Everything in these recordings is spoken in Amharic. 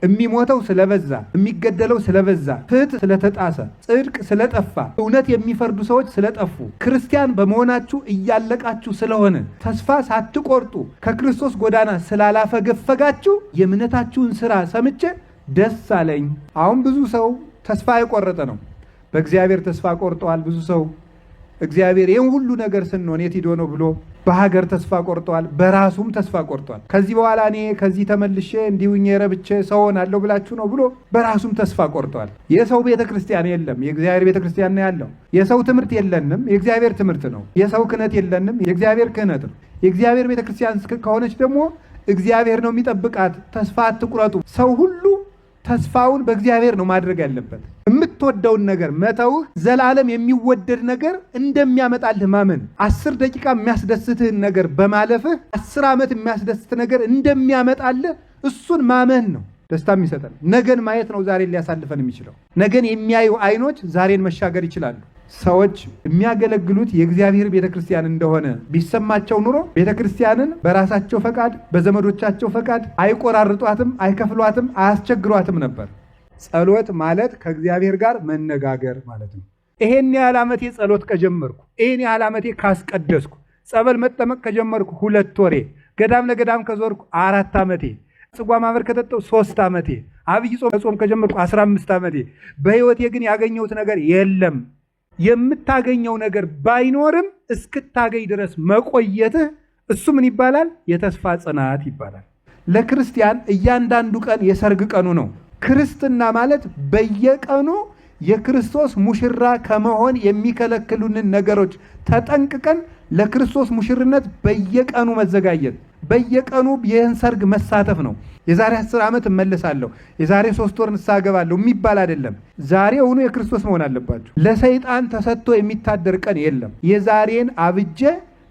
የሚሞተው ስለበዛ፣ የሚገደለው ስለበዛ፣ ፍትህ ስለተጣሰ፣ ጽድቅ ስለጠፋ፣ እውነት የሚፈርዱ ሰዎች ስለጠፉ፣ ክርስቲያን በመሆናችሁ እያለቃችሁ ስለሆነ ተስፋ ሳትቆርጡ ከክርስቶስ ጎዳና ስላላፈገፈጋችሁ የእምነታችሁን ሥራ ሰምቼ ደስ አለኝ። አሁን ብዙ ሰው ተስፋ የቆረጠ ነው። በእግዚአብሔር ተስፋ ቆርጠዋል ብዙ ሰው። እግዚአብሔር ይህን ሁሉ ነገር ስንሆን የት ሂዶ ነው ብሎ በሀገር ተስፋ ቆርጠዋል፣ በራሱም ተስፋ ቆርጧል። ከዚህ በኋላ እኔ ከዚህ ተመልሼ እንዲሁኝ ረብቼ ሰው ሆናለሁ ብላችሁ ነው ብሎ በራሱም ተስፋ ቆርጧል። የሰው ቤተ ክርስቲያን የለም፣ የእግዚአብሔር ቤተ ክርስቲያን ነው ያለው። የሰው ትምህርት የለንም፣ የእግዚአብሔር ትምህርት ነው። የሰው ክህነት የለንም፣ የእግዚአብሔር ክህነት ነው። የእግዚአብሔር ቤተ ክርስቲያን ከሆነች ደግሞ እግዚአብሔር ነው የሚጠብቃት። ተስፋ አትቁረጡ። ሰው ሁሉ ተስፋውን በእግዚአብሔር ነው ማድረግ ያለበት። የምትወደውን ነገር መተውህ ዘላለም የሚወደድ ነገር እንደሚያመጣልህ ማመን። 10 ደቂቃ የሚያስደስትህን ነገር በማለፍህ 10 ዓመት የሚያስደስት ነገር እንደሚያመጣልህ እሱን ማመን ነው ደስታ የሚሰጠን። ነገን ማየት ነው ዛሬን ሊያሳልፈን የሚችለው። ነገን የሚያዩ አይኖች ዛሬን መሻገር ይችላሉ። ሰዎች የሚያገለግሉት የእግዚአብሔር ቤተክርስቲያን እንደሆነ ቢሰማቸው ኑሮ ቤተክርስቲያንን በራሳቸው ፈቃድ፣ በዘመዶቻቸው ፈቃድ አይቆራርጧትም፣ አይከፍሏትም፣ አያስቸግሯትም ነበር። ጸሎት ማለት ከእግዚአብሔር ጋር መነጋገር ማለት ነው። ይሄን ያህል ዓመቴ ጸሎት ከጀመርኩ፣ ይሄን ያህል ዓመቴ ካስቀደስኩ፣ ጸበል መጠመቅ ከጀመርኩ 2 ወሬ፣ ገዳም ለገዳም ከዞርኩ 4 ዓመቴ፣ ጽዋ ማህበር ከጠጣሁ 3 ዓመቴ፣ አብይ ጾም ከጀመርኩ 15 ዓመቴ፣ በሕይወቴ ግን ያገኘሁት ነገር የለም። የምታገኘው ነገር ባይኖርም እስክታገኝ ድረስ መቆየትህ እሱ ምን ይባላል? የተስፋ ጽናት ይባላል። ለክርስቲያን እያንዳንዱ ቀን የሰርግ ቀኑ ነው። ክርስትና ማለት በየቀኑ የክርስቶስ ሙሽራ ከመሆን የሚከለክሉንን ነገሮች ተጠንቅቀን ለክርስቶስ ሙሽርነት በየቀኑ መዘጋጀት፣ በየቀኑ ይህን ሰርግ መሳተፍ ነው። የዛሬ 10 ዓመት እመለሳለሁ፣ የዛሬ 3 ወር ንስሐ እገባለሁ የሚባል አይደለም። ዛሬውኑ የክርስቶስ መሆን አለባቸው። ለሰይጣን ተሰጥቶ የሚታደር ቀን የለም። የዛሬን አብጄ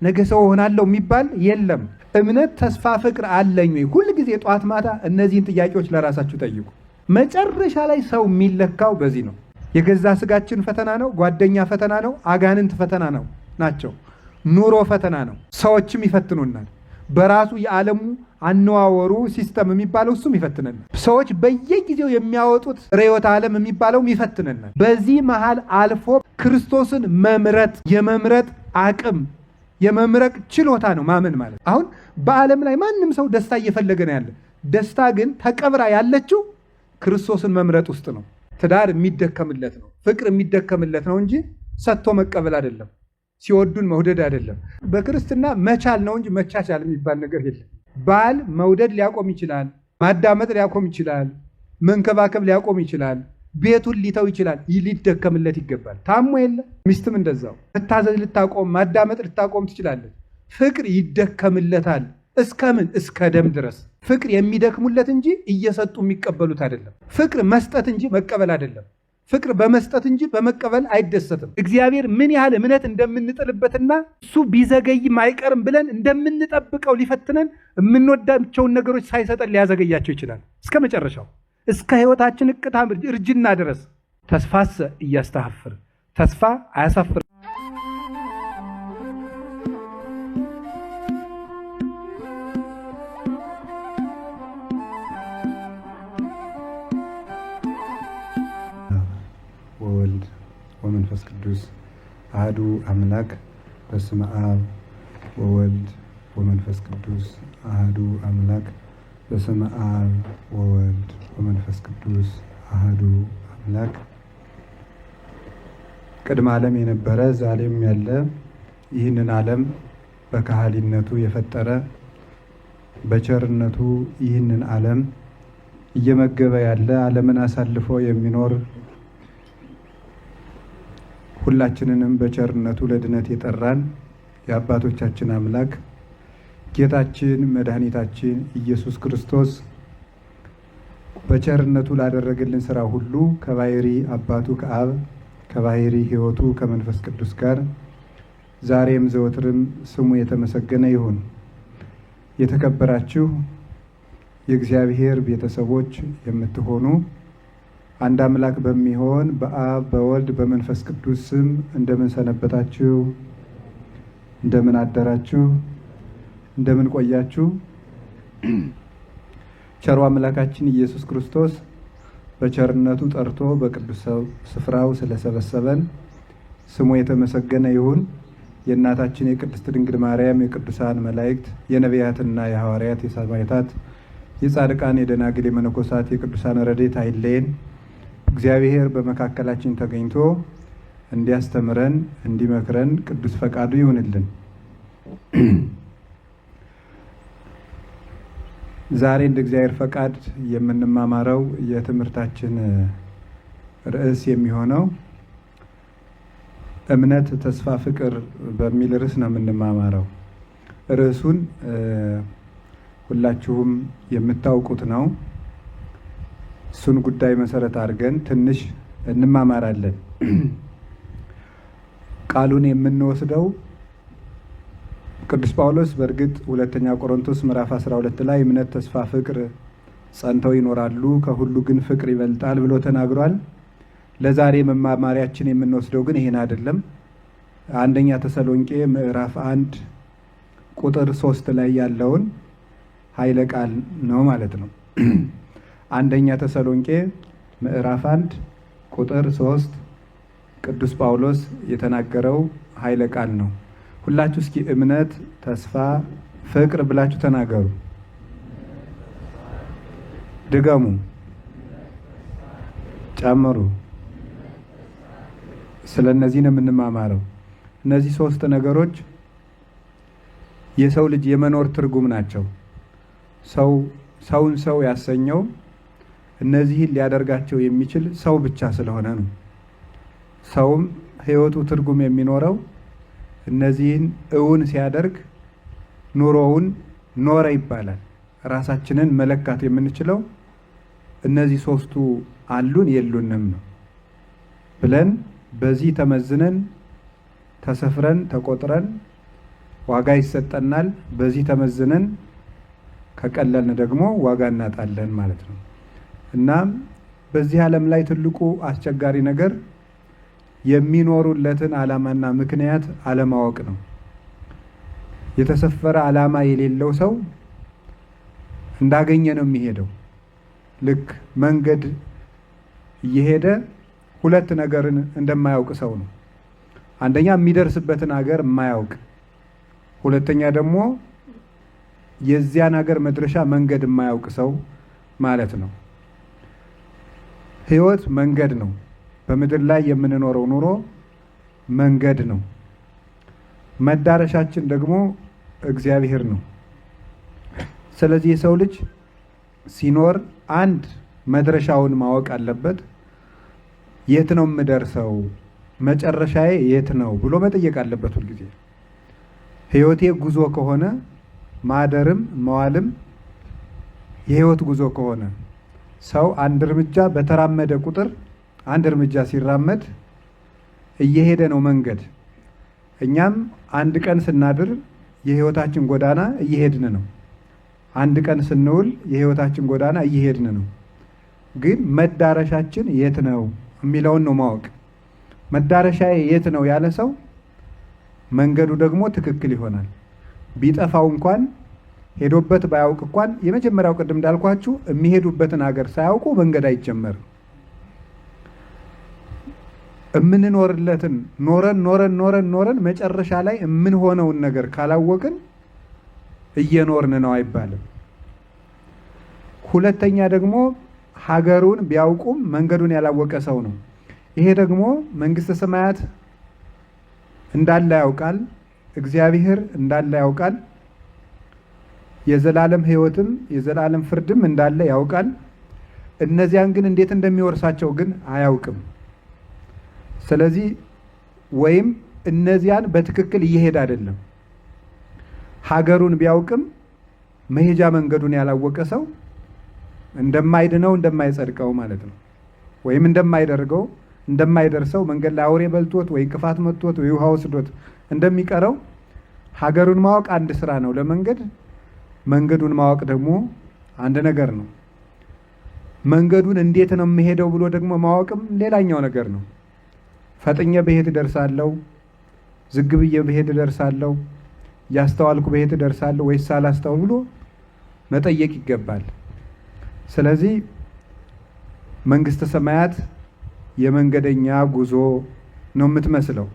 ነገ ሰው ሆናለሁ የሚባል የለም። እምነት፣ ተስፋ፣ ፍቅር አለኝ ወይ? ሁል ጊዜ ጧት ማታ እነዚህን ጥያቄዎች ለራሳችሁ ጠይቁ። መጨረሻ ላይ ሰው የሚለካው በዚህ ነው። የገዛ ስጋችን ፈተና ነው፣ ጓደኛ ፈተና ነው፣ አጋንንት ፈተና ነው ናቸው። ኑሮ ፈተና ነው። ሰዎችም ይፈትኑናል። በራሱ የዓለሙ አነዋወሩ ሲስተም የሚባለው እሱም ይፈትነናል። ሰዎች በየጊዜው የሚያወጡት ርዕዮተ ዓለም የሚባለውም ይፈትነናል። በዚህ መሃል አልፎ ክርስቶስን መምረጥ የመምረጥ አቅም የመምረጥ ችሎታ ነው ማመን ማለት። አሁን በዓለም ላይ ማንም ሰው ደስታ እየፈለገ ነው ያለ። ደስታ ግን ተቀብራ ያለችው ክርስቶስን መምረጥ ውስጥ ነው። ትዳር የሚደከምለት ነው፣ ፍቅር የሚደከምለት ነው እንጂ ሰጥቶ መቀበል አይደለም። ሲወዱን መውደድ አይደለም። በክርስትና መቻል ነው እንጂ መቻቻል የሚባል ነገር የለም። ባል መውደድ ሊያቆም ይችላል፣ ማዳመጥ ሊያቆም ይችላል፣ መንከባከብ ሊያቆም ይችላል፣ ቤቱን ሊተው ይችላል። ሊደከምለት ይገባል። ታሞ የለ ሚስትም እንደዛው መታዘዝ ልታቆም፣ ማዳመጥ ልታቆም ትችላለች። ፍቅር ይደከምለታል። እስከምን? እስከ ደም ድረስ። ፍቅር የሚደክሙለት እንጂ እየሰጡ የሚቀበሉት አይደለም። ፍቅር መስጠት እንጂ መቀበል አይደለም። ፍቅር በመስጠት እንጂ በመቀበል አይደሰትም። እግዚአብሔር ምን ያህል እምነት እንደምንጥልበትና እሱ ቢዘገይም አይቀርም ብለን እንደምንጠብቀው ሊፈትነን የምንወዳቸውን ነገሮች ሳይሰጠን ሊያዘገያቸው ይችላል። እስከ መጨረሻው እስከ ሕይወታችን እቅታ እርጅና ድረስ ተስፋሰ እያስተሐፍር ተስፋ አያሳፍር። ወወልድ ወመንፈስ ቅዱስ አሐዱ አምላክ በስመ አብ ወወልድ ወመንፈስ ቅዱስ አሐዱ አምላክ በስመ አብ ወወልድ ወመንፈስ ቅዱስ አሐዱ አምላክ። ቅድመ ዓለም የነበረ ዛሬም ያለ ይህንን ዓለም በካህሊነቱ የፈጠረ በቸርነቱ ይህንን ዓለም እየመገበ ያለ ዓለምን አሳልፎ የሚኖር ሁላችንንም በቸርነቱ ለድነት የጠራን የአባቶቻችን አምላክ ጌታችን መድኃኒታችን ኢየሱስ ክርስቶስ በቸርነቱ ላደረገልን ሥራ ሁሉ ከባሕሪ አባቱ ከአብ ከባሕሪ ሕይወቱ ከመንፈስ ቅዱስ ጋር ዛሬም ዘወትርም ስሙ የተመሰገነ ይሁን። የተከበራችሁ የእግዚአብሔር ቤተሰቦች የምትሆኑ አንድ አምላክ በሚሆን በአብ በወልድ በመንፈስ ቅዱስ ስም እንደምን ሰነበታችሁ? እንደምን አደራችሁ? እንደምን ቆያችሁ? ቸሩ አምላካችን ኢየሱስ ክርስቶስ በቸርነቱ ጠርቶ በቅዱስ ስፍራው ስለሰበሰበን ስሙ የተመሰገነ ይሁን። የእናታችን የቅድስት ድንግል ማርያም፣ የቅዱሳን መላእክት፣ የነቢያትና የሐዋርያት፣ የሰማዕታት፣ የጻድቃን፣ የደናግል፣ የመነኮሳት፣ የቅዱሳን ረድኤት አይለየን። እግዚአብሔር በመካከላችን ተገኝቶ እንዲያስተምረን እንዲመክረን ቅዱስ ፈቃዱ ይሁንልን። ዛሬ እንደ እግዚአብሔር ፈቃድ የምንማማረው የትምህርታችን ርዕስ የሚሆነው እምነት፣ ተስፋ፣ ፍቅር በሚል ርዕስ ነው የምንማማረው። ርዕሱን ሁላችሁም የምታውቁት ነው። እሱን ጉዳይ መሰረት አድርገን ትንሽ እንማማራለን። ቃሉን የምንወስደው ቅዱስ ጳውሎስ በእርግጥ ሁለተኛ ቆሮንቶስ ምዕራፍ 12 ላይ እምነት፣ ተስፋ፣ ፍቅር ጸንተው ይኖራሉ፣ ከሁሉ ግን ፍቅር ይበልጣል ብሎ ተናግሯል። ለዛሬ መማማሪያችን የምንወስደው ግን ይሄን አይደለም። አንደኛ ተሰሎንቄ ምዕራፍ 1 ቁጥር 3 ላይ ያለውን ኃይለ ቃል ነው ማለት ነው። አንደኛ ተሰሎንቄ ምዕራፍ 1 ቁጥር 3 ቅዱስ ጳውሎስ የተናገረው ኃይለ ቃል ነው። ሁላችሁ እስኪ እምነት፣ ተስፋ፣ ፍቅር ብላችሁ ተናገሩ። ድገሙ፣ ጨምሩ። ስለ እነዚህ ነው የምንማማረው። እነዚህ ሶስት ነገሮች የሰው ልጅ የመኖር ትርጉም ናቸው። ሰውን ሰው ያሰኘው እነዚህን ሊያደርጋቸው የሚችል ሰው ብቻ ስለሆነ ነው። ሰውም ሕይወቱ ትርጉም የሚኖረው እነዚህን እውን ሲያደርግ ኑሮውን ኖረ ይባላል። ራሳችንን መለካት የምንችለው እነዚህ ሶስቱ አሉን የሉንም ነው ብለን በዚህ ተመዝነን ተሰፍረን ተቆጥረን ዋጋ ይሰጠናል። በዚህ ተመዝነን ከቀለልን ደግሞ ዋጋ እናጣለን ማለት ነው። እና በዚህ ዓለም ላይ ትልቁ አስቸጋሪ ነገር የሚኖሩለትን ዓላማና ምክንያት አለማወቅ ነው። የተሰፈረ ዓላማ የሌለው ሰው እንዳገኘ ነው የሚሄደው። ልክ መንገድ እየሄደ ሁለት ነገርን እንደማያውቅ ሰው ነው። አንደኛ የሚደርስበትን ሀገር የማያውቅ፣ ሁለተኛ ደግሞ የዚያን ሀገር መድረሻ መንገድ የማያውቅ ሰው ማለት ነው። ሕይወት መንገድ ነው። በምድር ላይ የምንኖረው ኑሮ መንገድ ነው። መዳረሻችን ደግሞ እግዚአብሔር ነው። ስለዚህ የሰው ልጅ ሲኖር አንድ መድረሻውን ማወቅ አለበት። የት ነው የምደርሰው? መጨረሻዬ የት ነው ብሎ መጠየቅ አለበት ሁልጊዜ። ሕይወቴ ጉዞ ከሆነ ማደርም መዋልም የሕይወት ጉዞ ከሆነ ሰው አንድ እርምጃ በተራመደ ቁጥር አንድ እርምጃ ሲራመድ እየሄደ ነው መንገድ። እኛም አንድ ቀን ስናድር የሕይወታችን ጎዳና እየሄድን ነው። አንድ ቀን ስንውል የሕይወታችን ጎዳና እየሄድን ነው። ግን መዳረሻችን የት ነው የሚለውን ነው ማወቅ። መዳረሻዬ የት ነው ያለ ሰው መንገዱ ደግሞ ትክክል ይሆናል። ቢጠፋው እንኳን ሄዶበት ባያውቅ እንኳን የመጀመሪያው ቅድም እንዳልኳችሁ የሚሄዱበትን ሀገር ሳያውቁ መንገድ አይጀመርም። የምንኖርለትን ኖረን መጨረሻ ላይ የምንሆነውን ነገር ካላወቅን እየኖርን ነው አይባልም። ሁለተኛ ደግሞ ሀገሩን ቢያውቁም መንገዱን ያላወቀ ሰው ነው። ይሄ ደግሞ መንግስተ ሰማያት እንዳለ ያውቃል፣ እግዚአብሔር እንዳለ ያውቃል፣ የዘላለም ሕይወትም የዘላለም ፍርድም እንዳለ ያውቃል። እነዚያን ግን እንዴት እንደሚወርሳቸው ግን አያውቅም። ስለዚህ ወይም እነዚያን በትክክል እየሄደ አይደለም። ሀገሩን ቢያውቅም መሄጃ መንገዱን ያላወቀ ሰው እንደማይድነው እንደማይጸድቀው ማለት ነው። ወይም እንደማይደርሰው መንገድ ላይ አውሬ በልቶት ወይ እንቅፋት መጥቶት ወይ ውሃ ወስዶት እንደሚቀረው ሀገሩን ማወቅ አንድ ስራ ነው ለመንገድ። መንገዱን ማወቅ ደግሞ አንድ ነገር ነው። መንገዱን እንዴት ነው የምሄደው ብሎ ደግሞ ማወቅም ሌላኛው ነገር ነው። ፈጥኜ በሄድ ደርሳለሁ፣ ዝግ ብዬ በሄድ ደርሳለሁ፣ ያስተዋልኩ በሄድ ደርሳለሁ ወይስ ሳላስተውል ብሎ መጠየቅ ይገባል። ስለዚህ መንግስተ ሰማያት የመንገደኛ ጉዞ ነው የምትመስለው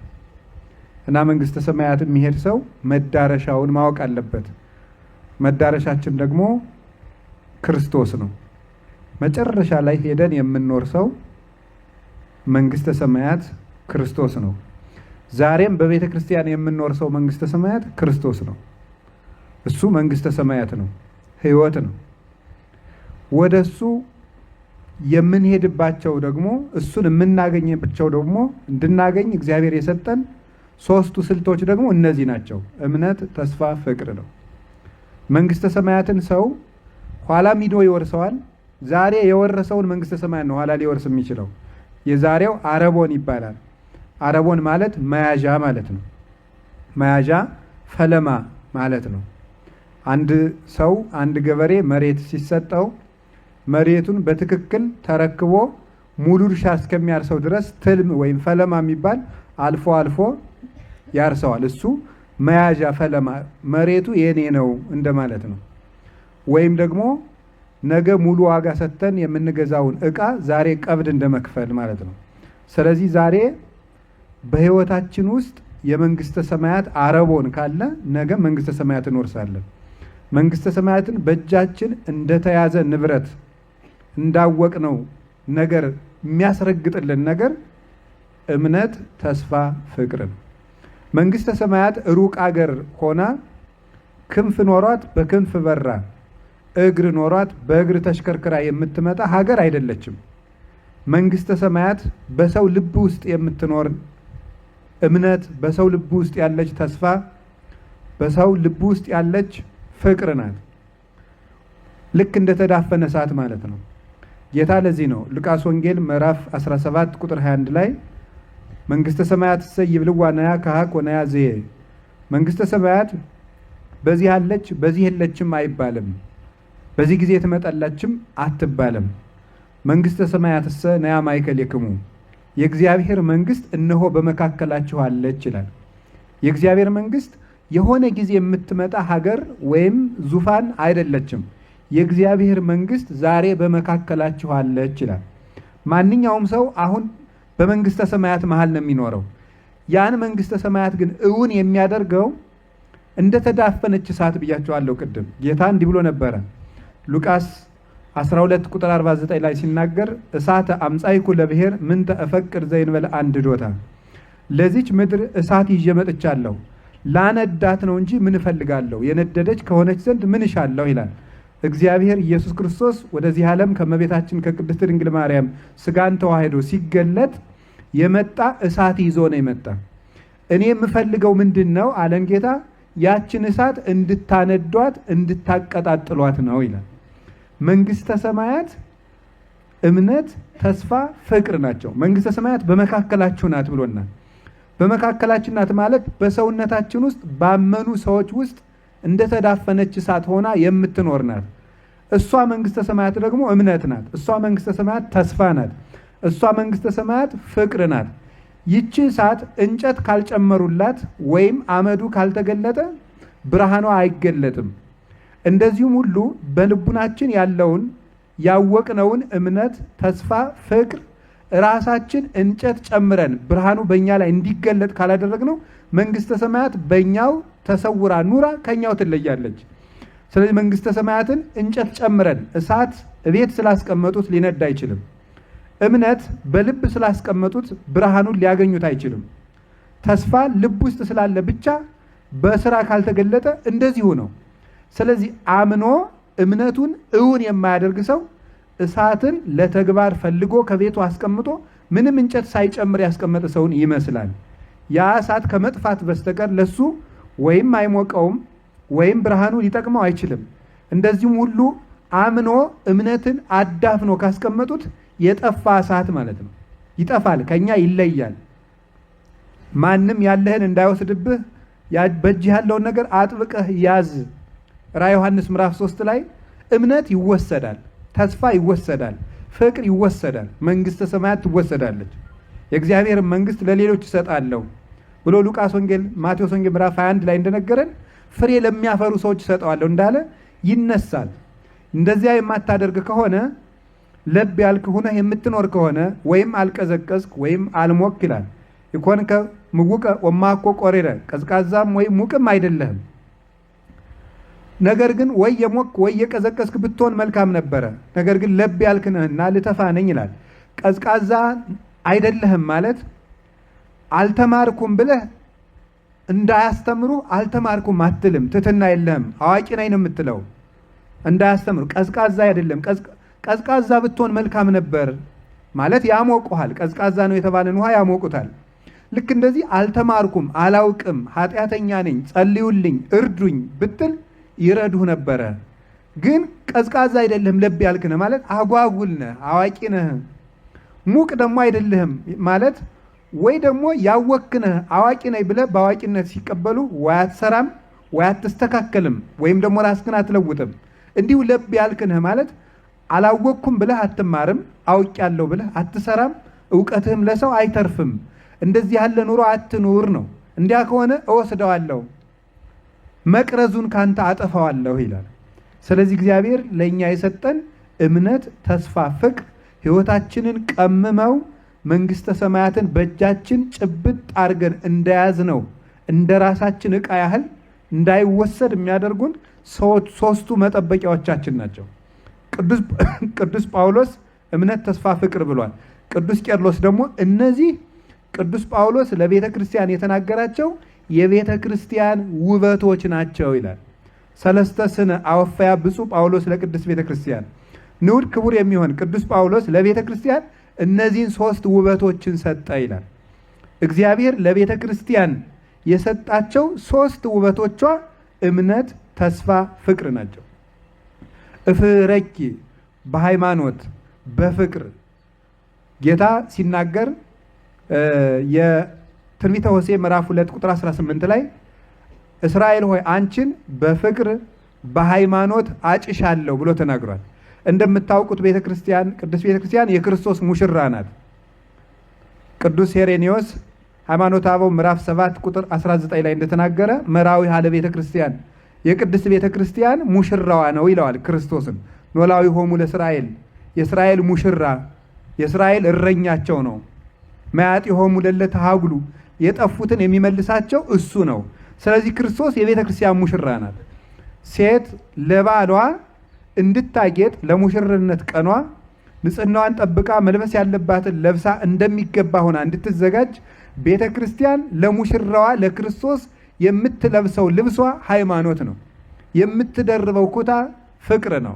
እና መንግስተ ሰማያት የሚሄድ ሰው መዳረሻውን ማወቅ አለበት። መዳረሻችን ደግሞ ክርስቶስ ነው። መጨረሻ ላይ ሄደን የምንኖር ሰው መንግስተ ሰማያት ክርስቶስ ነው። ዛሬም በቤተ ክርስቲያን የምንኖር ሰው መንግስተ ሰማያት ክርስቶስ ነው። እሱ መንግስተ ሰማያት ነው፣ ህይወት ነው። ወደ እሱ የምንሄድባቸው ደግሞ እሱን የምናገኝባቸው ደግሞ እንድናገኝ እግዚአብሔር የሰጠን ሶስቱ ስልቶች ደግሞ እነዚህ ናቸው። እምነት፣ ተስፋ፣ ፍቅር ነው። መንግስተ ሰማያትን ሰው ኋላም ሂዶ ይወርሰዋል። ዛሬ የወረሰውን መንግስተ ሰማያት ነው ኋላ ሊወርስ የሚችለው። የዛሬው አረቦን ይባላል። አረቦን ማለት መያዣ ማለት ነው። መያዣ ፈለማ ማለት ነው። አንድ ሰው አንድ ገበሬ መሬት ሲሰጠው መሬቱን በትክክል ተረክቦ ሙሉ እርሻ እስከሚያርሰው ድረስ ትልም ወይም ፈለማ የሚባል አልፎ አልፎ ያርሰዋል። እሱ መያዣ ፈለማ፣ መሬቱ የኔ ነው እንደማለት ነው። ወይም ደግሞ ነገ ሙሉ ዋጋ ሰጥተን የምንገዛውን እቃ ዛሬ ቀብድ እንደመክፈል ማለት ነው። ስለዚህ ዛሬ በህይወታችን ውስጥ የመንግስተ ሰማያት አረቦን ካለ ነገ መንግስተ ሰማያት እንወርሳለን። መንግስተ ሰማያትን በእጃችን እንደተያዘ ንብረት እንዳወቅነው ነገር የሚያስረግጥልን ነገር እምነት፣ ተስፋ፣ ፍቅር ነው። መንግስተ ሰማያት ሩቅ አገር ሆና ክንፍ ኖሯት በክንፍ በራ፣ እግር ኖሯት በእግር ተሽከርክራ የምትመጣ ሀገር አይደለችም። መንግስተ ሰማያት በሰው ልብ ውስጥ የምትኖር እምነት፣ በሰው ልብ ውስጥ ያለች ተስፋ፣ በሰው ልብ ውስጥ ያለች ፍቅር ናት። ልክ እንደተዳፈነ እሳት ማለት ነው። ጌታ ለዚህ ነው ሉቃስ ወንጌል ምዕራፍ 17 ቁጥር 21 ላይ መንግስተ ሰማያት ይብልዋ ነያ ካህክ ወነያ ዘየ፣ መንግስተ ሰማያት በዚህ አለች በዚህ የለችም አይባልም፣ በዚህ ጊዜ ትመጣላችም አትባልም። መንግስተ ሰማያት ነያ ማእከሌክሙ፣ የእግዚአብሔር መንግስት እነሆ በመካከላችሁ አለች ይላል። የእግዚአብሔር መንግስት የሆነ ጊዜ የምትመጣ ሀገር ወይም ዙፋን አይደለችም። የእግዚአብሔር መንግስት ዛሬ በመካከላችሁ አለች ይላል። ማንኛውም ሰው አሁን በመንግስተ ሰማያት መሃል ነው የሚኖረው። ያን መንግስተ ሰማያት ግን እውን የሚያደርገው እንደተዳፈነች እሳት ብያቸዋለሁ ቅድም። ጌታ እንዲህ ብሎ ነበረ ሉቃስ 12 ቁጥር 49 ላይ ሲናገር እሳተ አምጻይኩ ለብሔር ምንተ እፈቅድ ዘእንበለ አንድዶታ፣ ለዚች ምድር እሳት ይዤ መጥቻለሁ ላነዳት ነው እንጂ ምን እፈልጋለሁ? የነደደች ከሆነች ዘንድ ምን እሻለሁ ይላል። እግዚአብሔር ኢየሱስ ክርስቶስ ወደዚህ ዓለም ከእመቤታችን ከቅድስት ድንግል ማርያም ስጋን ተዋህዶ ሲገለጥ የመጣ እሳት ይዞ ነው የመጣ። እኔ የምፈልገው ምንድን ነው አለን ጌታ? ያችን እሳት እንድታነዷት እንድታቀጣጥሏት ነው ይላል። መንግስተ ሰማያት እምነት፣ ተስፋ፣ ፍቅር ናቸው። መንግስተ ሰማያት በመካከላችሁ ናት ብሎናል። በመካከላችን ናት ማለት በሰውነታችን ውስጥ ባመኑ ሰዎች ውስጥ እንደተዳፈነች እሳት ሆና የምትኖር ናት። እሷ መንግስተ ሰማያት ደግሞ እምነት ናት። እሷ መንግስተ ሰማያት ተስፋ ናት። እሷ መንግስተ ሰማያት ፍቅር ናት። ይቺ እሳት እንጨት ካልጨመሩላት ወይም አመዱ ካልተገለጠ ብርሃኗ አይገለጥም። እንደዚሁም ሁሉ በልቡናችን ያለውን ያወቅነውን እምነት፣ ተስፋ፣ ፍቅር ራሳችን እንጨት ጨምረን ብርሃኑ በእኛ ላይ እንዲገለጥ ካላደረግነው መንግስተ ሰማያት በእኛው ተሰውራ ኑራ ከኛው ትለያለች። ስለዚህ መንግስተ ሰማያትን እንጨት ጨምረን እሳት እቤት ስላስቀመጡት ሊነድ አይችልም። እምነት በልብ ስላስቀመጡት ብርሃኑን ሊያገኙት አይችልም። ተስፋ ልብ ውስጥ ስላለ ብቻ በስራ ካልተገለጠ እንደዚሁ ነው። ስለዚህ አምኖ እምነቱን እውን የማያደርግ ሰው እሳትን ለተግባር ፈልጎ ከቤቱ አስቀምጦ ምንም እንጨት ሳይጨምር ያስቀመጠ ሰውን ይመስላል። ያ እሳት ከመጥፋት በስተቀር ለሱ ወይም አይሞቀውም ወይም ብርሃኑ ሊጠቅመው አይችልም። እንደዚሁም ሁሉ አምኖ እምነትን አዳፍኖ ካስቀመጡት የጠፋ እሳት ማለት ነው። ይጠፋል፣ ከኛ ይለያል። ማንም ያለህን እንዳይወስድብህ በእጅህ ያለውን ነገር አጥብቀህ ያዝ። ራዕየ ዮሐንስ ምዕራፍ 3 ላይ እምነት ይወሰዳል፣ ተስፋ ይወሰዳል፣ ፍቅር ይወሰዳል፣ መንግስተ ሰማያት ትወሰዳለች። የእግዚአብሔር መንግስት ለሌሎች እሰጣለሁ ብሎ ሉቃስ ወንጌል ማቴዎስ ወንጌል ምዕራፍ 21 ላይ እንደነገረን ፍሬ ለሚያፈሩ ሰዎች እሰጠዋለሁ እንዳለ ይነሳል። እንደዚያ የማታደርግ ከሆነ ለብ ያልክ ሁነህ የምትኖር ከሆነ ወይም አልቀዘቀዝክ ወይም አልሞቅ ይላል። ይኮንከ ምውቀ ወማኮ ቆሬረ ቀዝቃዛም ወይም ሙቅም አይደለህም። ነገር ግን ወይ የሞቅ ወይ የቀዘቀዝክ ብትሆን መልካም ነበረ። ነገር ግን ለብ ያልክ ነህና ልተፋ ነኝ ይላል። ቀዝቃዛ አይደለህም ማለት አልተማርኩም ብለህ እንዳያስተምሩ አልተማርኩም አትልም። ትትና የለህም። አዋቂ ነኝ ነው የምትለው። እንዳያስተምሩ ቀዝቃዛ አይደለም። ቀዝቃዛ ብትሆን መልካም ነበር ማለት ያሞቁሃል። ቀዝቃዛ ነው የተባለን ውሃ ያሞቁታል። ልክ እንደዚህ አልተማርኩም፣ አላውቅም፣ ኃጢአተኛ ነኝ፣ ጸልዩልኝ፣ እርዱኝ ብትል ይረዱህ ነበረ። ግን ቀዝቃዛ አይደለህም ለብ ያልክ ነህ ማለት አጓጉል ነህ፣ አዋቂ ነህ። ሙቅ ደግሞ አይደለህም ማለት ወይ ደግሞ ያወክነህ አዋቂ ነኝ ብለህ በአዋቂነት ሲቀበሉ ወይ አትሰራም ወይ አትስተካከልም ወይም ደግሞ ራስህን አትለውጥም። እንዲሁ ለብ ያልክ ነህ ማለት አላወቅኩም ብለህ አትማርም፣ አውቄያለሁ ብለህ አትሰራም፣ እውቀትህም ለሰው አይተርፍም። እንደዚህ ያለ ኑሮ አትኑር ነው። እንዲያ ከሆነ እወስደዋለሁ፣ መቅረዙን ካንተ አጠፋዋለሁ ይላል። ስለዚህ እግዚአብሔር ለእኛ የሰጠን እምነት፣ ተስፋ፣ ፍቅር ሕይወታችንን ቀምመው መንግሥተ ሰማያትን በእጃችን ጭብጥ አድርገን እንደያዝ ነው እንደ ራሳችን ዕቃ ያህል እንዳይወሰድ የሚያደርጉን ሶስቱ መጠበቂያዎቻችን ናቸው። ቅዱስ ጳውሎስ እምነት፣ ተስፋ፣ ፍቅር ብሏል። ቅዱስ ቄርሎስ ደግሞ እነዚህ ቅዱስ ጳውሎስ ለቤተ ክርስቲያን የተናገራቸው የቤተ ክርስቲያን ውበቶች ናቸው ይላል። ሰለስተ ስነ አወፈያ ብፁዕ ጳውሎስ ለቅዱስ ቤተ ክርስቲያን። ንዑድ ክቡር የሚሆን ቅዱስ ጳውሎስ ለቤተ ክርስቲያን እነዚህን ሶስት ውበቶችን ሰጠ ይላል። እግዚአብሔር ለቤተ ክርስቲያን የሰጣቸው ሶስት ውበቶቿ እምነት፣ ተስፋ፣ ፍቅር ናቸው። እፍረኪ በሃይማኖት በፍቅር ጌታ ሲናገር የትንቢተ ሆሴዕ ምዕራፍ 2 ቁጥር 18 ላይ እስራኤል ሆይ አንቺን በፍቅር በሃይማኖት አጭሻለሁ ብሎ ተናግሯል። እንደምታውቁት ቤተክርስቲያን ቅዱስ ቤተክርስቲያን የክርስቶስ ሙሽራ ናት። ቅዱስ ሄሬኔዎስ ሃይማኖተ አበው ምዕራፍ 7 ቁጥር 19 ላይ እንደተናገረ መራዊ ሀለ ቤተክርስቲያን የቅድስት ቤተክርስቲያን ሙሽራዋ ነው ይለዋል ክርስቶስን። ኖላዊ ሆሙ ለእስራኤል የእስራኤል ሙሽራ የእስራኤል እረኛቸው ነው። መያጢ ሆሙ ለለ ተሃጉሉ የጠፉትን የሚመልሳቸው እሱ ነው። ስለዚህ ክርስቶስ የቤተክርስቲያን ሙሽራ ናት። ሴት ለባሏ እንድታጌጥ ለሙሽርነት ቀኗ ንጽህናዋን ጠብቃ መልበስ ያለባትን ለብሳ እንደሚገባ ሆና እንድትዘጋጅ ቤተ ክርስቲያን ለሙሽራዋ ለክርስቶስ የምትለብሰው ልብሷ ሃይማኖት ነው። የምትደርበው ኩታ ፍቅር ነው።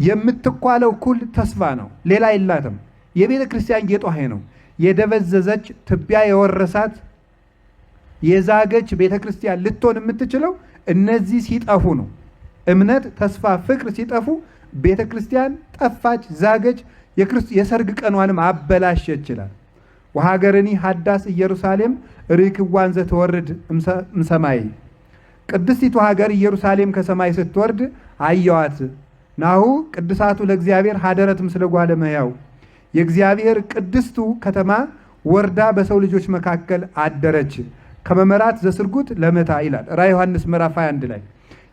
የምትኳለው ኩል ተስፋ ነው። ሌላ የላትም። የቤተ ክርስቲያን ጌጧ ይሄ ነው። የደበዘዘች ትቢያ የወረሳት የዛገች ቤተ ክርስቲያን ልትሆን የምትችለው እነዚህ ሲጠፉ ነው። እምነት፣ ተስፋ፣ ፍቅር ሲጠፉ ቤተ ክርስቲያን ጠፋች፣ ዛገች፣ የሰርግ ቀኗንም አበላሸች ይችላል። ወሀገርኒ ሀዳስ ኢየሩሳሌም ርክዋን ዘተወርድ እምሰማይ ቅድስቲቱ ሀገር ኢየሩሳሌም ከሰማይ ስትወርድ አየዋት። ናሁ ቅድሳቱ ለእግዚአብሔር ሀደረት ምስለ ጓለ እመሕያው የእግዚአብሔር ቅድስቱ ከተማ ወርዳ በሰው ልጆች መካከል አደረች ከመመራት ዘስርጉት ለመታ ይላል ራዕየ ዮሐንስ ምዕራፍ 21 ላይ።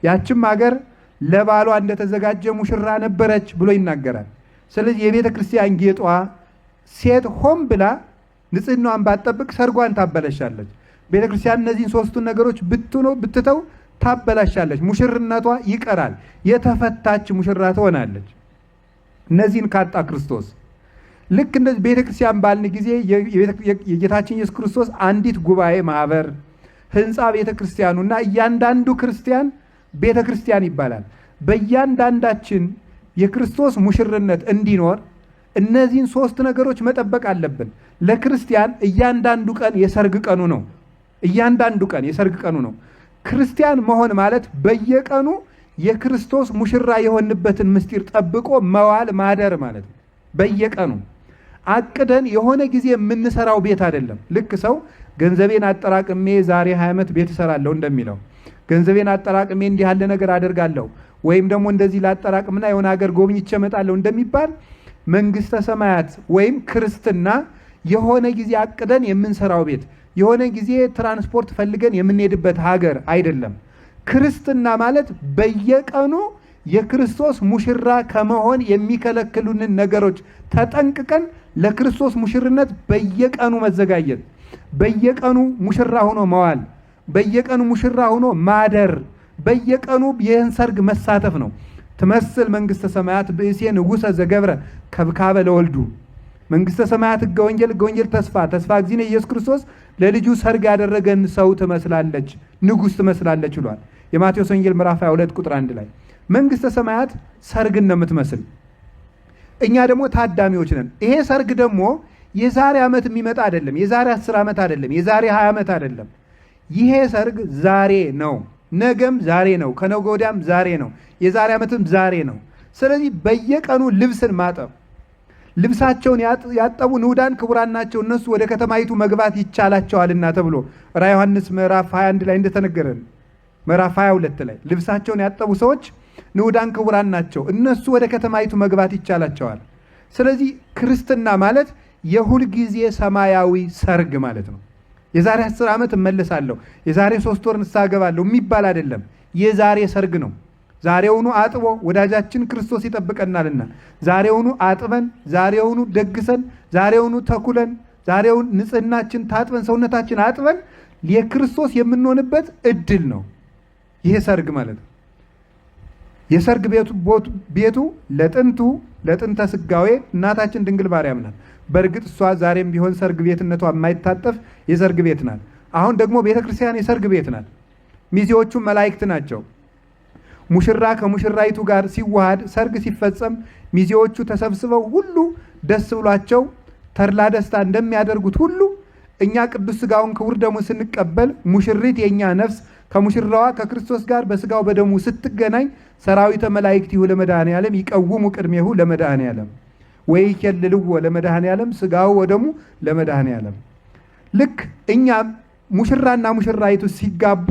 ያችም ሀገር ለባሏ እንደተዘጋጀ ሙሽራ ነበረች ብሎ ይናገራል። ስለዚህ የቤተ ክርስቲያን ጌጧ ሴት ሆም ብላ ንጽህናዋን ባትጠብቅ ሰርጓን ታበላሻለች። ቤተ ክርስቲያን እነዚህን ሶስቱን ነገሮች ብትተው ታበላሻለች። ሙሽርነቷ ይቀራል። የተፈታች ሙሽራ ትሆናለች። እነዚህን ካጣ ክርስቶስ ልክ እንደዚህ ቤተ ክርስቲያን ባልን ጊዜ የጌታችን ኢየሱስ ክርስቶስ አንዲት ጉባኤ ማህበር ህንፃ ቤተ ክርስቲያኑና እያንዳንዱ ክርስቲያን ቤተ ክርስቲያን ይባላል። በእያንዳንዳችን የክርስቶስ ሙሽርነት እንዲኖር እነዚህን ሶስት ነገሮች መጠበቅ አለብን። ለክርስቲያን እያንዳንዱ ቀን የሰርግ ቀኑ ነው። እያንዳንዱ ቀን የሰርግ ቀኑ ነው። ክርስቲያን መሆን ማለት በየቀኑ የክርስቶስ ሙሽራ የሆንበትን ምስጢር ጠብቆ መዋል ማደር ማለት ነው። በየቀኑ አቅደን የሆነ ጊዜ የምንሰራው ቤት አይደለም። ልክ ሰው ገንዘቤን አጠራቅሜ ዛሬ 20 ዓመት ቤት እሰራለሁ እንደሚለው ገንዘቤን አጠራቅሜ እንዲህ ያለ ነገር አደርጋለሁ ወይም ደግሞ እንደዚህ ላጠራቅምና የሆነ ሀገር ጎብኝቼ እመጣለሁ እንደሚባል መንግስተ ሰማያት ወይም ክርስትና የሆነ ጊዜ አቅደን የምንሰራው ቤት የሆነ ጊዜ ትራንስፖርት ፈልገን የምንሄድበት ሀገር አይደለም። ክርስትና ማለት በየቀኑ የክርስቶስ ሙሽራ ከመሆን የሚከለክሉንን ነገሮች ተጠንቅቀን ለክርስቶስ ሙሽርነት በየቀኑ መዘጋጀት፣ በየቀኑ ሙሽራ ሆኖ መዋል፣ በየቀኑ ሙሽራ ሆኖ ማደር፣ በየቀኑ ይህን ሰርግ መሳተፍ ነው። ትመስል መንግሥተ ሰማያት ብእሴ ንጉሠ ዘገብረ ከብካበ ለወልዱ። መንግሥተ ሰማያት ሕገ ወንጌል ተስፋ እግዚእነ ኢየሱስ ክርስቶስ ለልጁ ሰርግ ያደረገን ሰው ትመስላለች፣ ንጉሥ ትመስላለች ብሏል። የማቴዎስ ወንጌል ምዕራፍ 22 ቁጥር 1 ላይ መንግሥተ ሰማያት ሰርግን ነው የምትመስል። እኛ ደግሞ ታዳሚዎች ነን። ይሄ ሰርግ ደግሞ የዛሬ ዓመት የሚመጣ አይደለም፣ የዛሬ 10 ዓመት አይደለም፣ የዛሬ 20 ዓመት አይደለም። ይሄ ሰርግ ዛሬ ነው፣ ነገም ዛሬ ነው፣ ከነገ ወዲያም ዛሬ ነው፣ የዛሬ ዓመትም ዛሬ ነው። ስለዚህ በየቀኑ ልብስን ማጠብ፣ ልብሳቸውን ያጠቡ ንዑዳን ክቡራን ናቸው እነሱ ወደ ከተማይቱ መግባት ይቻላቸዋልና ተብሎ ራዕየ ዮሐንስ ምዕራፍ 21 ላይ እንደተነገረን፣ ምዕራፍ 22 ላይ ልብሳቸውን ያጠቡ ሰዎች ንዑዳን ክቡራን ናቸው እነሱ ወደ ከተማይቱ መግባት ይቻላቸዋል። ስለዚህ ክርስትና ማለት የሁል ጊዜ ሰማያዊ ሰርግ ማለት ነው። የዛሬ 10 ዓመት እመለሳለሁ፣ የዛሬ 3 ወር ንስሐ እገባለሁ የሚባል አይደለም። የዛሬ ሰርግ ነው። ዛሬውኑ አጥቦ ወዳጃችን ክርስቶስ ይጠብቀናልና ዛሬውኑ አጥበን፣ ዛሬውኑ ደግሰን፣ ዛሬውኑ ተኩለን፣ ዛሬውን ንጽህናችን ታጥበን፣ ሰውነታችን አጥበን የክርስቶስ የምንሆንበት እድል ነው ይሄ ሰርግ ማለት ነው። የሰርግ ቤቱ ለጥንተ ስጋዌ እናታችን ድንግል ማርያም ናት። በእርግጥ እሷ ዛሬም ቢሆን ሰርግ ቤትነቷ የማይታጠፍ የሰርግ ቤት ናት። አሁን ደግሞ ቤተ ክርስቲያን የሰርግ ቤት ናት። ሚዜዎቹም መላእክት ናቸው። ሙሽራ ከሙሽራይቱ ጋር ሲዋሃድ ሰርግ ሲፈጸም ሚዜዎቹ ተሰብስበው ሁሉ ደስ ብሏቸው ተድላ ደስታ እንደሚያደርጉት ሁሉ እኛ ቅዱስ ሥጋውን ክቡር ደሙን ስንቀበል ሙሽሪት የእኛ ነፍስ ከሙሽራዋ ከክርስቶስ ጋር በሥጋው በደሙ ስትገናኝ ሰራዊተ መላእክቲሁ ለመድኃኔ ዓለም ይቀውሙ ቅድሜሁ ለመድኃኔ ዓለም ወይኬልልዎ ለመድኃኔ ዓለም ሥጋው ወደሙ ለመድኃኔ ዓለም። ልክ እኛም ሙሽራና ሙሽራይቱ ሲጋቡ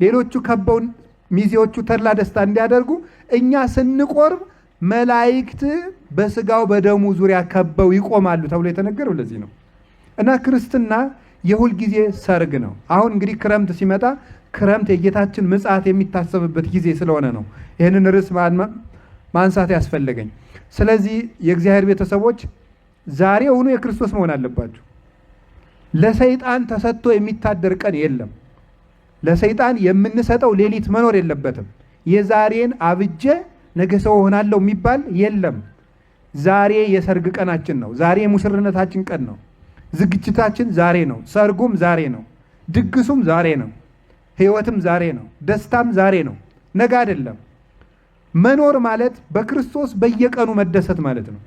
ሌሎቹ ከበውን ሚዜዎቹ ተድላ ደስታ እንዲያደርጉ እኛ ስንቆርብ መላእክት በሥጋው በደሙ ዙሪያ ከበው ይቆማሉ ተብሎ የተነገረው ለዚህ ነው። እና ክርስትና የሁል ጊዜ ሰርግ ነው። አሁን እንግዲህ ክረምት ሲመጣ ክረምት የጌታችን ምጽአት የሚታሰብበት ጊዜ ስለሆነ ነው ይህንን ርዕስ ማንሳት ያስፈለገኝ። ስለዚህ የእግዚአብሔር ቤተሰቦች ዛሬውኑ የክርስቶስ መሆን አለባችሁ። ለሰይጣን ተሰጥቶ የሚታደር ቀን የለም። ለሰይጣን የምንሰጠው ሌሊት መኖር የለበትም። የዛሬን አብጄ ነገ ሰው ሆናለሁ የሚባል የለም። ዛሬ የሰርግ ቀናችን ነው። ዛሬ የሙሽርነታችን ቀን ነው። ዝግጅታችን ዛሬ ነው። ሰርጉም ዛሬ ነው። ድግሱም ዛሬ ነው። ሕይወትም ዛሬ ነው። ደስታም ዛሬ ነው፣ ነገ አይደለም። መኖር ማለት በክርስቶስ በየቀኑ መደሰት ማለት ነው።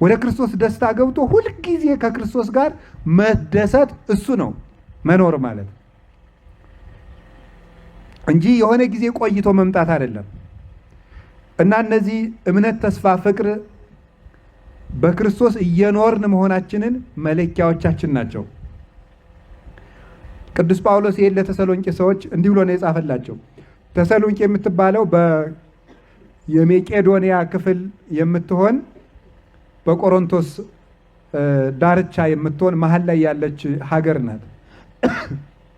ወደ ክርስቶስ ደስታ ገብቶ ሁልጊዜ ከክርስቶስ ጋር መደሰት እሱ ነው መኖር ማለት እንጂ የሆነ ጊዜ ቆይቶ መምጣት አይደለም። እና እነዚህ እምነት፣ ተስፋ፣ ፍቅር በክርስቶስ እየኖርን መሆናችንን መለኪያዎቻችን ናቸው። ቅዱስ ጳውሎስ ይሄን ለተሰሎንቄ ሰዎች እንዲህ ብሎ ነው የጻፈላቸው። ተሰሎንቄ የምትባለው የመቄዶንያ ክፍል የምትሆን በቆሮንቶስ ዳርቻ የምትሆን መሀል ላይ ያለች ሀገር ናት።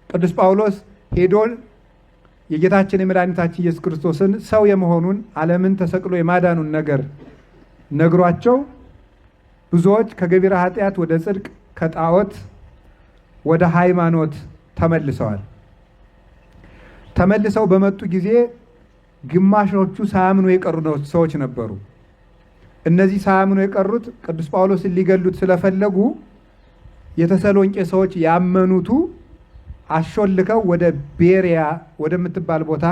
ቅዱስ ጳውሎስ ሄዶ የጌታችን የመድኃኒታችን ኢየሱስ ክርስቶስን ሰው የመሆኑን ዓለምን ተሰቅሎ የማዳኑን ነገር ነግሯቸው ብዙዎች ከገቢረ ኃጢአት ወደ ጽድቅ ከጣዖት ወደ ሃይማኖት ተመልሰዋል። ተመልሰው በመጡ ጊዜ ግማሾቹ ሳያምኑ የቀሩ ሰዎች ነበሩ። እነዚህ ሳያምኑ የቀሩት ቅዱስ ጳውሎስን ሊገሉት ስለፈለጉ የተሰሎንቄ ሰዎች ያመኑቱ አሾልከው ወደ ቤሪያ ወደምትባል ቦታ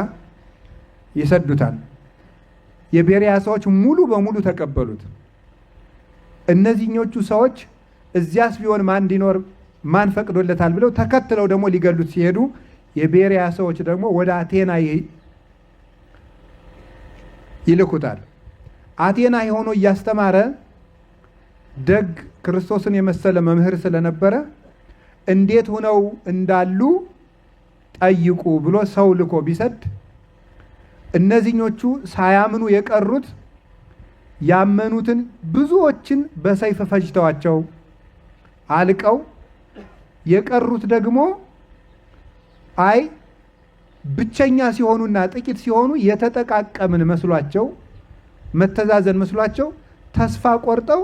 ይሰዱታል። የቤሪያ ሰዎች ሙሉ በሙሉ ተቀበሉት። እነዚህኞቹ ሰዎች እዚያስ ቢሆን ማን እንዲኖር ማን ፈቅዶለታል ብለው ተከትለው ደግሞ ሊገሉት ሲሄዱ የቤሪያ ሰዎች ደግሞ ወደ አቴና ይልኩታል። አቴና ሆኖ እያስተማረ ደግ ክርስቶስን የመሰለ መምህር ስለነበረ እንዴት ሆነው እንዳሉ ጠይቁ ብሎ ሰው ልኮ ቢሰድ እነዚህኞቹ ሳያምኑ የቀሩት ያመኑትን ብዙዎችን በሰይፍ ፈጅተዋቸው አልቀው የቀሩት ደግሞ አይ ብቸኛ ሲሆኑና ጥቂት ሲሆኑ የተጠቃቀምን መስሏቸው መተዛዘን መስሏቸው ተስፋ ቆርጠው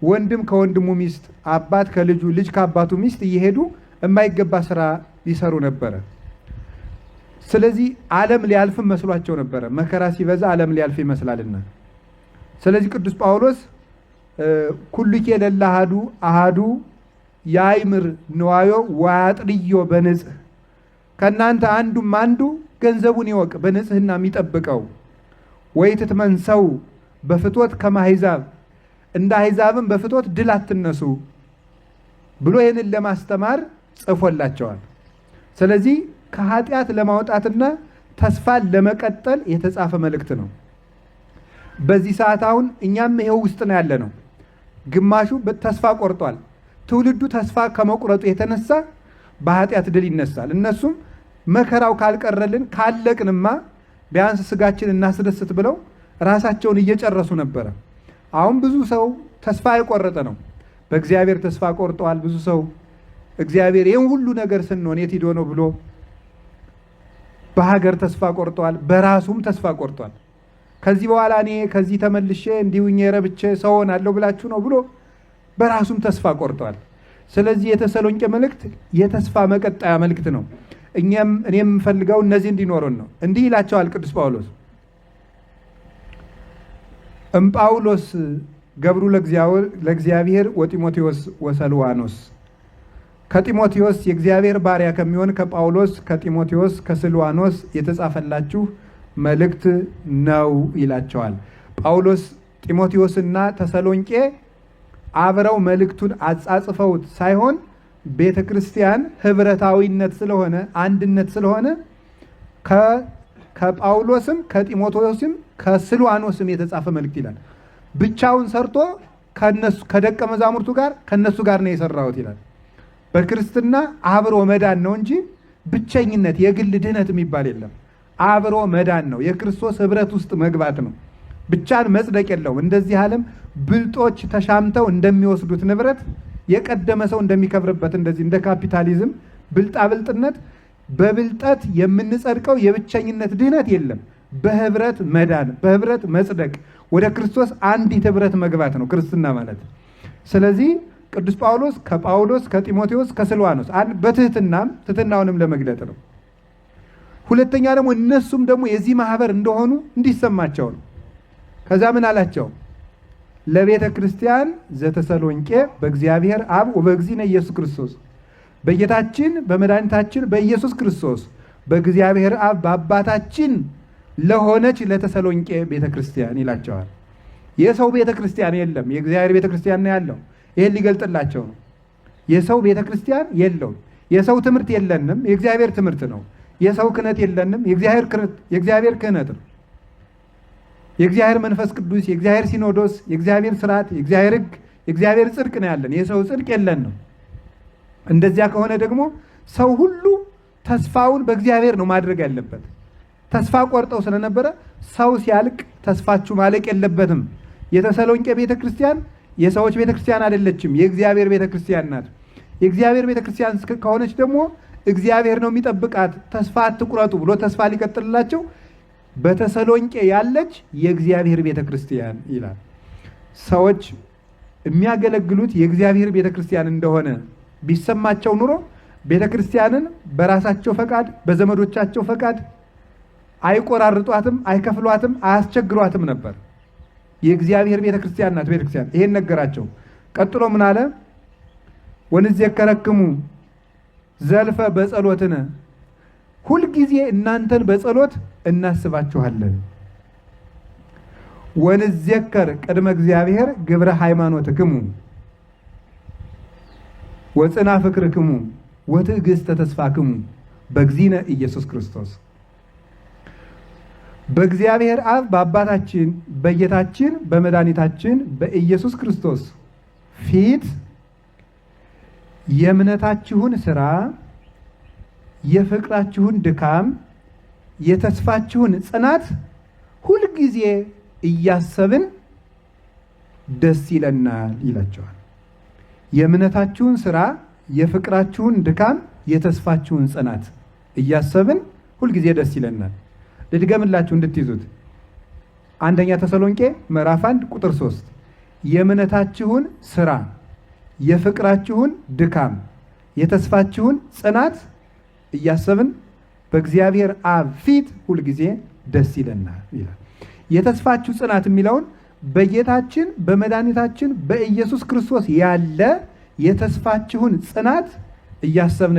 ወንድም ከወንድሙ ሚስት፣ አባት ከልጁ፣ ልጅ ከአባቱ ሚስት እየሄዱ የማይገባ ስራ ይሰሩ ነበረ። ስለዚህ ዓለም ሊያልፍም መስሏቸው ነበረ። መከራ ሲበዛ ዓለም ሊያልፍ ይመስላልና። ስለዚህ ቅዱስ ጳውሎስ ኩልኬ ለለ አሃዱ ያይምር ንዋዮ ወያጥልዮ በንጽህ፣ ከእናንተ አንዱም አንዱ ገንዘቡን ይወቅ በንጽህና የሚጠብቀው፣ ወይትትመንሰው በፍትወት ከማሕዛብ፣ እንደ አሕዛብም በፍትወት ድል አትነሱ ብሎ ይህንን ለማስተማር ጽፎላቸዋል። ስለዚህ ከኃጢአት ለማውጣትና ተስፋን ለመቀጠል የተጻፈ መልእክት ነው። በዚህ ሰዓት አሁን እኛም ይሄው ውስጥ ነው ያለ ነው። ግማሹ ተስፋ ቆርጧል። ትውልዱ ተስፋ ከመቁረጡ የተነሳ በኃጢአት ድል ይነሳል። እነሱም መከራው ካልቀረልን ካለቅንማ ቢያንስ ስጋችን እናስደስት ብለው ራሳቸውን እየጨረሱ ነበረ። አሁን ብዙ ሰው ተስፋ የቆረጠ ነው። በእግዚአብሔር ተስፋ ቆርጠዋል። ብዙ ሰው እግዚአብሔር ይህን ሁሉ ነገር ስንሆን የት ሂዶ ነው ብሎ በሀገር ተስፋ ቆርጠዋል። በራሱም ተስፋ ቆርጧል። ከዚህ በኋላ እኔ ከዚህ ተመልሼ እንዲሁኝ የረብቼ ሰው ሆናለሁ ብላችሁ ነው ብሎ በራሱም ተስፋ ቆርጧል። ስለዚህ የተሰሎንቄ መልእክት የተስፋ መቀጠያ መልእክት ነው። እኔ የምፈልገው እነዚህ እንዲኖሩን ነው። እንዲህ ይላቸዋል ቅዱስ ጳውሎስ እምጳውሎስ ገብሩ ለእግዚአብሔር ወጢሞቴዎስ ወሰልዋኖስ፣ ከጢሞቴዎስ የእግዚአብሔር ባሪያ ከሚሆን ከጳውሎስ ከጢሞቴዎስ ከስልዋኖስ የተጻፈላችሁ መልእክት ነው ይላቸዋል። ጳውሎስ ጢሞቴዎስና ተሰሎንቄ አብረው መልእክቱን አጻጽፈውት ሳይሆን ቤተ ክርስቲያን ህብረታዊነት ስለሆነ አንድነት ስለሆነ ከጳውሎስም ከጢሞቴዎስም ከስልዋኖስም የተጻፈ መልእክት ይላል። ብቻውን ሰርቶ ከደቀ መዛሙርቱ ጋር ከነሱ ጋር ነው የሰራሁት ይላል። በክርስትና አብሮ መዳን ነው እንጂ ብቸኝነት የግል ድህነት የሚባል የለም። አብሮ መዳን ነው። የክርስቶስ ህብረት ውስጥ መግባት ነው። ብቻን መጽደቅ የለውም። እንደዚህ ዓለም ብልጦች ተሻምተው እንደሚወስዱት ንብረት የቀደመ ሰው እንደሚከብርበት እንደዚህ እንደ ካፒታሊዝም ብልጣብልጥነት በብልጠት የምንጸድቀው የብቸኝነት ድህነት የለም። በህብረት መዳን፣ በህብረት መጽደቅ፣ ወደ ክርስቶስ አንዲት ህብረት መግባት ነው ክርስትና ማለት። ስለዚህ ቅዱስ ጳውሎስ ከጢሞቴዎስ ከስልዋኖስ በትህትናም ትህትናውንም ለመግለጥ ነው። ሁለተኛ ደግሞ እነሱም ደግሞ የዚህ ማህበር እንደሆኑ እንዲሰማቸው ነው። ከዛ ምን አላቸው? ለቤተ ክርስቲያን ዘተሰሎንቄ በእግዚአብሔር አብ ወበእግዚእነ ኢየሱስ ክርስቶስ፣ በጌታችን በመድኃኒታችን በኢየሱስ ክርስቶስ በእግዚአብሔር አብ በአባታችን ለሆነች ለተሰሎንቄ ቤተ ክርስቲያን ይላቸዋል። የሰው ቤተ ክርስቲያን የለም፣ የእግዚአብሔር ቤተ ክርስቲያን ነው ያለው። ይህን ሊገልጥላቸው ነው። የሰው ቤተ ክርስቲያን የለውም። የሰው ትምህርት የለንም፣ የእግዚአብሔር ትምህርት ነው። የሰው ክህነት የለንም፣ የእግዚአብሔር ክህነት ነው። የእግዚአብሔር መንፈስ ቅዱስ፣ የእግዚአብሔር ሲኖዶስ፣ የእግዚአብሔር ስርዓት፣ የእግዚአብሔር ሕግ፣ የእግዚአብሔር ጽድቅ ነው ያለን። የሰው ጽድቅ የለንም። እንደዚያ ከሆነ ደግሞ ሰው ሁሉ ተስፋውን በእግዚአብሔር ነው ማድረግ ያለበት። ተስፋ ቆርጠው ስለነበረ ሰው ሲያልቅ ተስፋችሁ ማለቅ የለበትም። የተሰሎንቄ ቤተ ክርስቲያን የሰዎች ቤተ ክርስቲያን አይደለችም፣ የእግዚአብሔር ቤተ ክርስቲያን ናት። የእግዚአብሔር ቤተ ክርስቲያን ከሆነች ደግሞ እግዚአብሔር ነው የሚጠብቃት። ተስፋ አትቁረጡ ብሎ ተስፋ ሊቀጥልላቸው በተሰሎንቄ ያለች የእግዚአብሔር ቤተ ክርስቲያን ይላል። ሰዎች የሚያገለግሉት የእግዚአብሔር ቤተ ክርስቲያን እንደሆነ ቢሰማቸው ኑሮ ቤተ ክርስቲያንን በራሳቸው ፈቃድ በዘመዶቻቸው ፈቃድ አይቆራርጧትም፣ አይከፍሏትም፣ አያስቸግሯትም ነበር። የእግዚአብሔር ቤተ ክርስቲያን ናት ቤተ ክርስቲያን። ይሄን ነገራቸው። ቀጥሎ ምን አለ? ወንዘከረክሙ ዘልፈ በጸሎትነ፣ ሁልጊዜ እናንተን በጸሎት እናስባችኋለን። ወንዘከር ቅድመ እግዚአብሔር ግብረ ሃይማኖትክሙ ወጽና ፍቅርክሙ ወትዕግሥተ ተስፋክሙ በእግዚእነ ኢየሱስ ክርስቶስ። በእግዚአብሔር አብ በአባታችን በጌታችን በመድኃኒታችን በኢየሱስ ክርስቶስ ፊት የእምነታችሁን ሥራ፣ የፍቅራችሁን ድካም፣ የተስፋችሁን ጽናት ሁልጊዜ እያሰብን ደስ ይለናል ይላቸዋል። የእምነታችሁን ሥራ፣ የፍቅራችሁን ድካም፣ የተስፋችሁን ጽናት እያሰብን ሁልጊዜ ደስ ይለናል። ልድገምላችሁ እንድትይዙት። አንደኛ ተሰሎንቄ ምዕራፍ 1 ቁጥር 3 የእምነታችሁን ስራ፣ የፍቅራችሁን ድካም፣ የተስፋችሁን ጽናት እያሰብን በእግዚአብሔር አብ ፊት ሁልጊዜ ደስ ይለናል ይላል። የተስፋችሁ ጽናት የሚለውን በጌታችን በመድኃኒታችን በኢየሱስ ክርስቶስ ያለ የተስፋችሁን ጽናት እያሰብን